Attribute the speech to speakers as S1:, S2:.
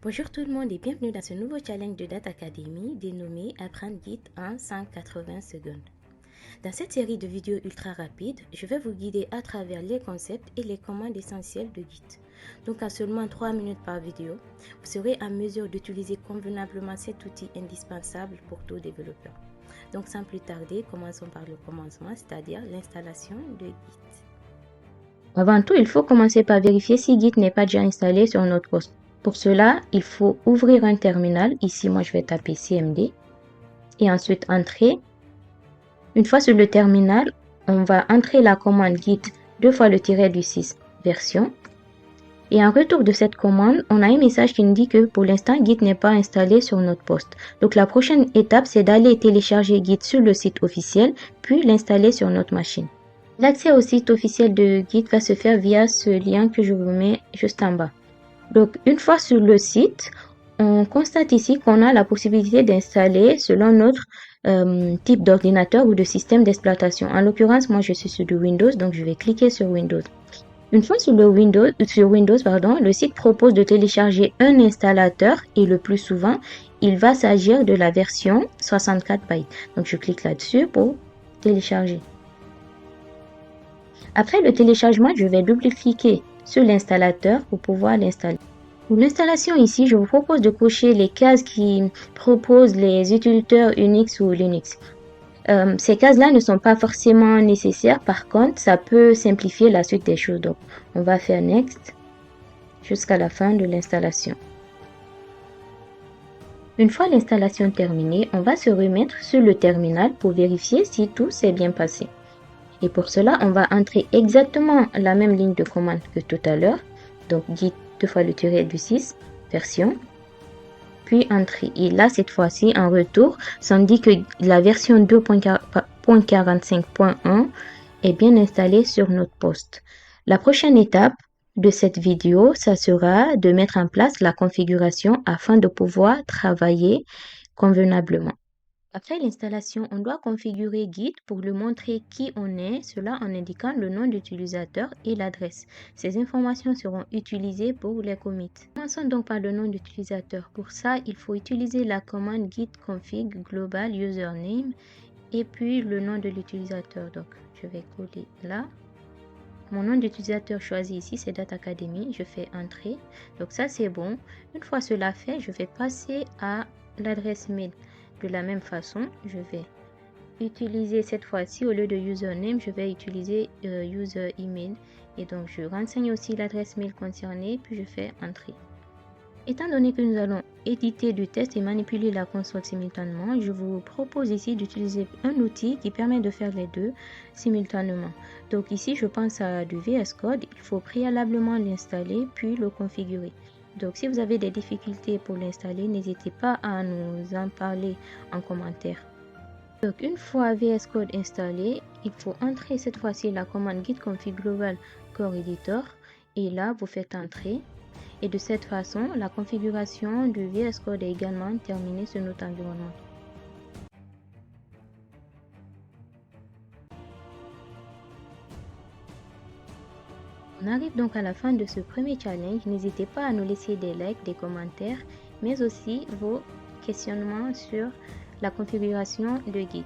S1: Bonjour tout le monde et bienvenue dans ce nouveau challenge de Data Academy dénommé Apprendre Git en 180 secondes. Dans cette série de vidéos ultra rapides, je vais vous guider à travers les concepts et les commandes essentielles de Git. Donc en seulement 3 minutes par vidéo, vous serez en mesure d'utiliser convenablement cet outil indispensable pour tout développeur. Donc sans plus tarder, commençons par le commencement, c'est-à-dire l'installation de Git. Avant tout, il faut commencer par vérifier si Git n'est pas déjà installé sur notre poste. Pour cela, il faut ouvrir un terminal. Ici, moi, je vais taper CMD et ensuite entrer. Une fois sur le terminal, on va entrer la commande git 2 fois le tiret du 6 version. Et en retour de cette commande, on a un message qui nous dit que pour l'instant, Git n'est pas installé sur notre poste. Donc la prochaine étape, c'est d'aller télécharger Git sur le site officiel, puis l'installer sur notre machine. L'accès au site officiel de Git va se faire via ce lien que je vous mets juste en bas. Donc, une fois sur le site, on constate ici qu'on a la possibilité d'installer selon notre type d'ordinateur ou de système d'exploitation. En l'occurrence, moi, je suis sur du Windows, donc je vais cliquer sur Windows. Une fois sur Windows, le site propose de télécharger un installateur et le plus souvent, il va s'agir de la version 64 bytes. Donc, je clique là-dessus pour télécharger. Après le téléchargement, je vais double-cliquer sur l'installateur pour pouvoir l'installer. Pour l'installation ici, je vous propose de cocher les cases qui proposent les utilisateurs Unix ou Linux. Ces cases-là ne sont pas forcément nécessaires, par contre, ça peut simplifier la suite des choses. Donc, on va faire Next jusqu'à la fin de l'installation. Une fois l'installation terminée, on va se remettre sur le terminal pour vérifier si tout s'est bien passé. Et pour cela, on va entrer exactement la même ligne de commande que tout à l'heure. Donc, git 2 fois le tiret du 6, version, puis entrer. Et là, cette fois-ci, en retour, ça me dit que la version 2.45.1 est bien installée sur notre poste. La prochaine étape de cette vidéo, ça sera de mettre en place la configuration afin de pouvoir travailler convenablement. Après l'installation, on doit configurer Git pour lui montrer qui on est, cela en indiquant le nom d'utilisateur et l'adresse. Ces informations seront utilisées pour les commits. Commençons donc par le nom d'utilisateur. Pour ça, il faut utiliser la commande git config global username et puis le nom de l'utilisateur. Donc, je vais coller là. Mon nom d'utilisateur choisi ici, c'est Data Academy. Je fais entrer. Donc ça, c'est bon. Une fois cela fait, je vais passer à l'adresse mail. De la même façon, je vais utiliser cette fois-ci, au lieu de username, je vais utiliser user email. Et donc, je renseigne aussi l'adresse mail concernée, puis je fais entrer. Étant donné que nous allons éditer du test et manipuler la console simultanément, je vous propose ici d'utiliser un outil qui permet de faire les deux simultanément. Donc ici, je pense à du VS Code. Il faut préalablement l'installer, puis le configurer. Donc, si vous avez des difficultés pour l'installer, n'hésitez pas à nous en parler en commentaire. Donc, une fois VS Code installé, il faut entrer cette fois-ci la commande git config global core editor. Et là, vous faites entrer. Et de cette façon, la configuration du VS Code est également terminée sur notre environnement. On arrive donc à la fin de ce premier challenge. N'hésitez pas à nous laisser des likes, des commentaires, mais aussi vos questionnements sur la configuration de Git.